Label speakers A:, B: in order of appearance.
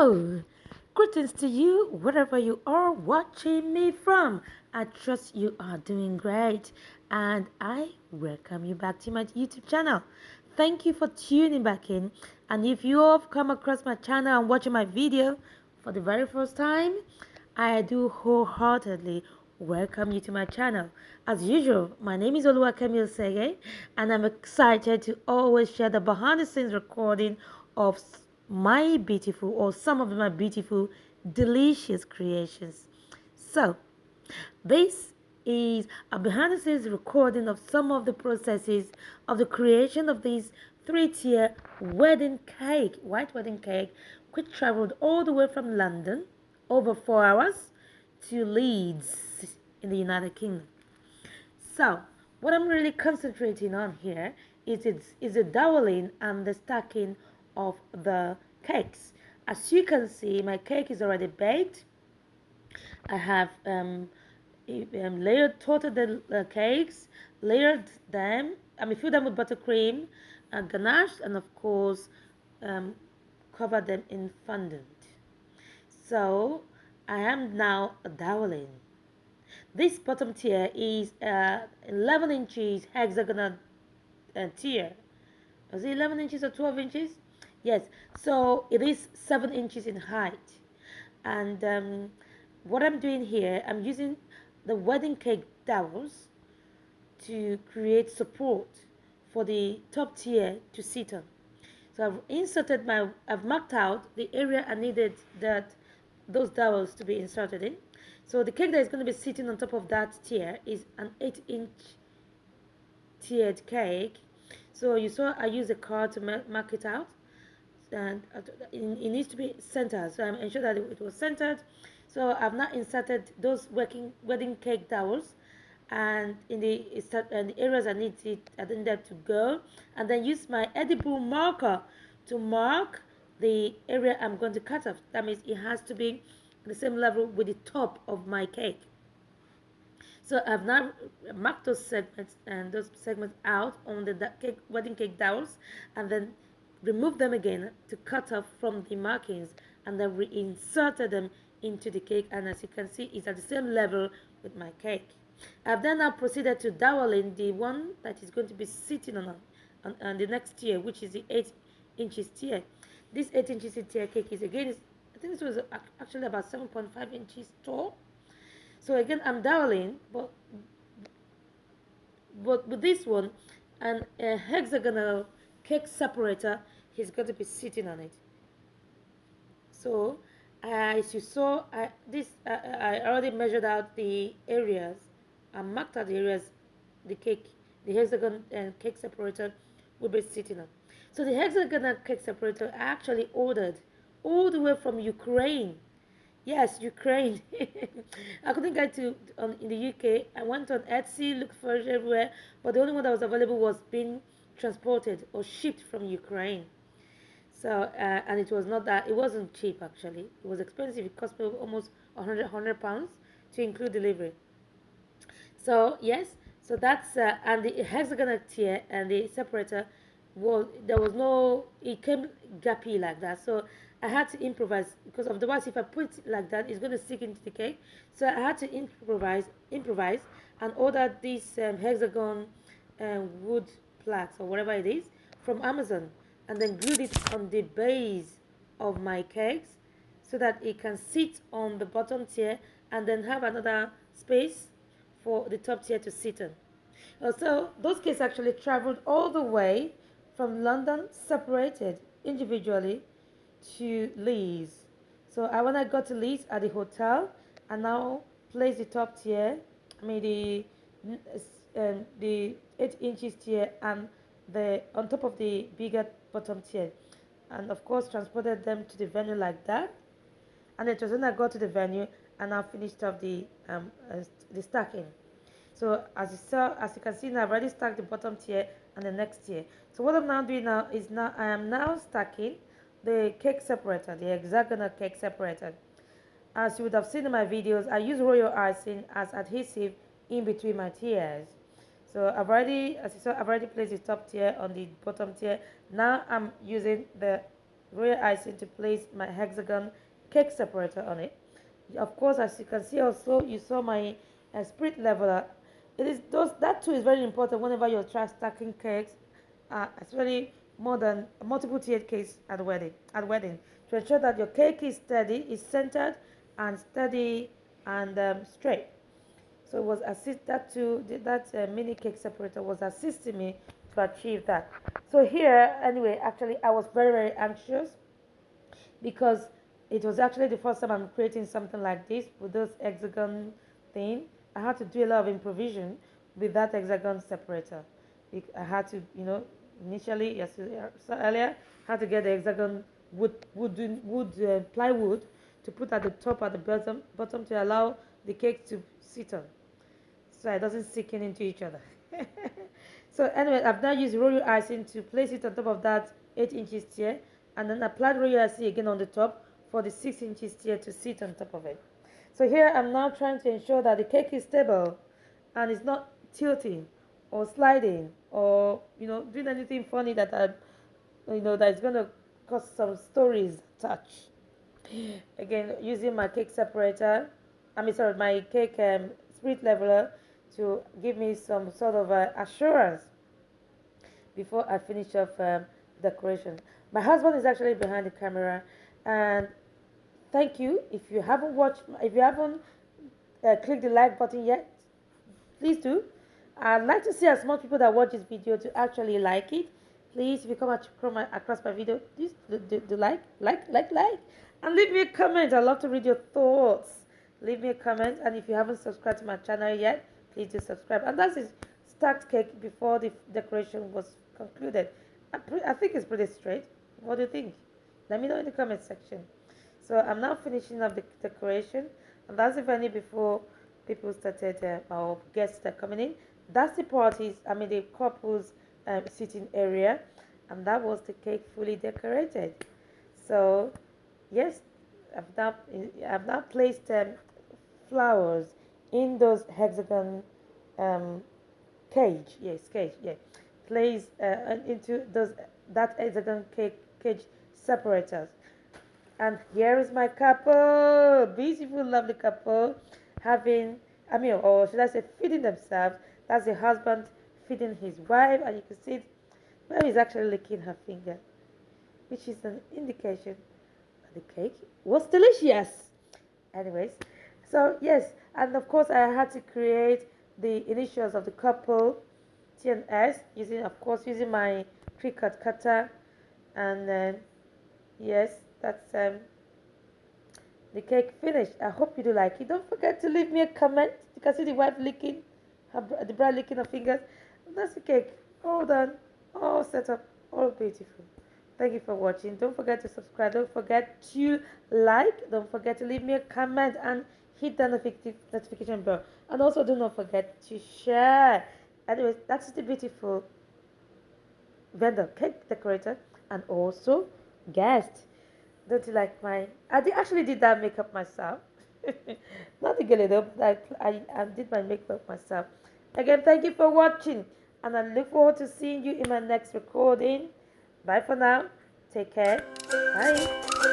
A: Hello, greetings to you wherever you are watching me from. I trust you are doing great and I welcome you back to my YouTube channel. Thank you for tuning back in. And if you have come across my channel and watching my video for the very first time, I do wholeheartedly welcome you to my channel. As usual, my name is Oluwakemi Osege and I'm excited to always share the behind the scenes recording of my beautiful or some of my beautiful delicious creations. So this is a behind the scenes recording of some of the processes of the creation of this three-tier wedding cake, white wedding cake, which traveled all the way from London over 4 hours to Leeds in the United Kingdom. So what I'm really concentrating on here is the doweling and the stacking of the cakes. As you can see, my cake is already baked. I have layered toasted the cakes, layered them. Filled them with buttercream, ganache, and of course, um, cover them in fondant. So I am now doweling. This bottom tier is 11 inches hexagonal tier. Is it 11 inches or 12 inches? Yes, so it is 7 inches in height. And what I'm doing here, I'm using the wedding cake dowels to create support for the top tier to sit on. So I've marked out the area I needed those dowels to be inserted in. So the cake that is going to be sitting on top of that tier is an 8-inch tiered cake. So you saw I used a card to mark it out, and it needs to be centered. So I'm ensured that it was centered. So I've now inserted those wedding cake dowels, and in the areas I need them to go, and then use my edible marker to mark the area I'm going to cut off. That means it has to be the same level with the top of my cake. So I've now marked those segments out on the wedding cake dowels, and then remove them again to cut off from the markings, and then reinserted them into the cake. And as you can see, it's at the same level with my cake. I've then now proceeded to dowel in the one that is going to be sitting on the next tier, which is the 8 inches tier. This 8 inches tier cake is again, I think this was actually about 7.5 inches tall. So again, I'm doweling, but with this one, and a hexagonal cake separator is going to be sitting on it. So as you saw, I already measured out the areas. I marked out the areas the hexagon and cake separator will be sitting on. So the hexagonal cake separator I actually ordered all the way from Ukraine. Yes, Ukraine. I couldn't get to in the UK. I went on Etsy, looked for it everywhere, but the only one that was available was being transported or shipped from Ukraine. So and it was not that, it wasn't cheap actually. It was expensive. It cost me almost 100 pounds to include delivery. So yes, so that's and the hexagonal tier and the separator there was no, it came gappy like that. So I had to improvise, because otherwise if I put it like that, it's going to stick into the cake. So I had to improvise and order this hexagon wood plaques or whatever it is from Amazon, and then glued it on the base of my cakes so that it can sit on the bottom tier and then have another space for the top tier to sit on. So those kids actually traveled all the way from London, separated individually, to Leeds. So when I got to Leeds at the hotel, I now placed the top tier, I mean the 8 inches tier, and the on top of the bigger bottom tier, and of course transported them to the venue like that. And it was when I got to the venue and I finished off the stacking. So as you can see now, I've already stacked the bottom tier and the next tier. So what I'm now doing now is I am now stacking the cake separator, the hexagonal cake separator. As you would have seen in my videos, I use royal icing as adhesive in between my tiers. So as you saw, I've already placed the top tier on the bottom tier. Now I'm using the royal icing to place my hexagon cake separator on it. Of course, as you can see, also you saw my spirit leveler. It is those that too is very important whenever you're trying stacking cakes, especially more than multiple tiered cakes at wedding. To ensure that your cake is steady, is centered and steady and straight. So it was that too. That mini cake separator was assisting me to achieve that. So here, anyway, actually, I was very anxious because it was actually the first time I'm creating something like this with this hexagon thing. I had to do a lot of improvisation with that hexagon separator. I had to, initially, as you saw earlier, had to get the hexagon plywood to put at the top at the bottom to allow the cake to sit on, so it doesn't sink in into each other. So anyway, I've now used royal icing to place it on top of that 8 inches tier, and then applied royal icing again on the top for the 6 inches tier to sit on top of it. So here I'm now trying to ensure that the cake is stable and it's not tilting or sliding or doing anything funny that that is going to cause some stories touch. Again, using my cake separator, sorry, my cake spirit leveler to give me some sort of assurance before I finish off decoration. My husband is actually behind the camera, and thank you. If you haven't clicked the like button yet, please do. I'd like to see as much people that watch this video to actually like it. Please, if you come across my video, please do like, and leave me a comment. I'd love to read your thoughts. Leave me a comment, and if you haven't subscribed to my channel yet, please do subscribe. And that's his stacked cake before the decoration was concluded. I think it's pretty straight. What do you think? Let me know in the comment section. So I'm now finishing up the decoration, and that's if any before people started or guests are coming in. That's the the couple's sitting area, and that was the cake fully decorated. So yes, I've now placed flowers in those hexagon cage. Yes, cage. Yeah, placed into that hexagon cage separators. And here is my couple, beautiful, lovely couple, having, or should I say, feeding themselves. That's the husband feeding his wife, and you can see well, he's actually licking her finger, which is an indication that the cake was delicious. Anyways, so yes, and of course I had to create the initials of the couple, T and S, using my Cricut cutter, and then yes, that's the cake finished. I hope you do like it. Don't forget to leave me a comment. You can see the wife licking the bride licking her fingers. And that's the cake, all done, all set up, all beautiful. Thank you for watching. Don't forget to subscribe. Don't forget to like. Don't forget to leave me a comment and hit the notification bell. And also do not forget to share. Anyways, that's the beautiful vendor, cake decorator, and also guest. Don't you like my? Actually did that makeup myself. Not the girl though, but I did my makeup myself. Again, thank you for watching, and I look forward to seeing you in my next recording. Bye for now. Take care. Bye.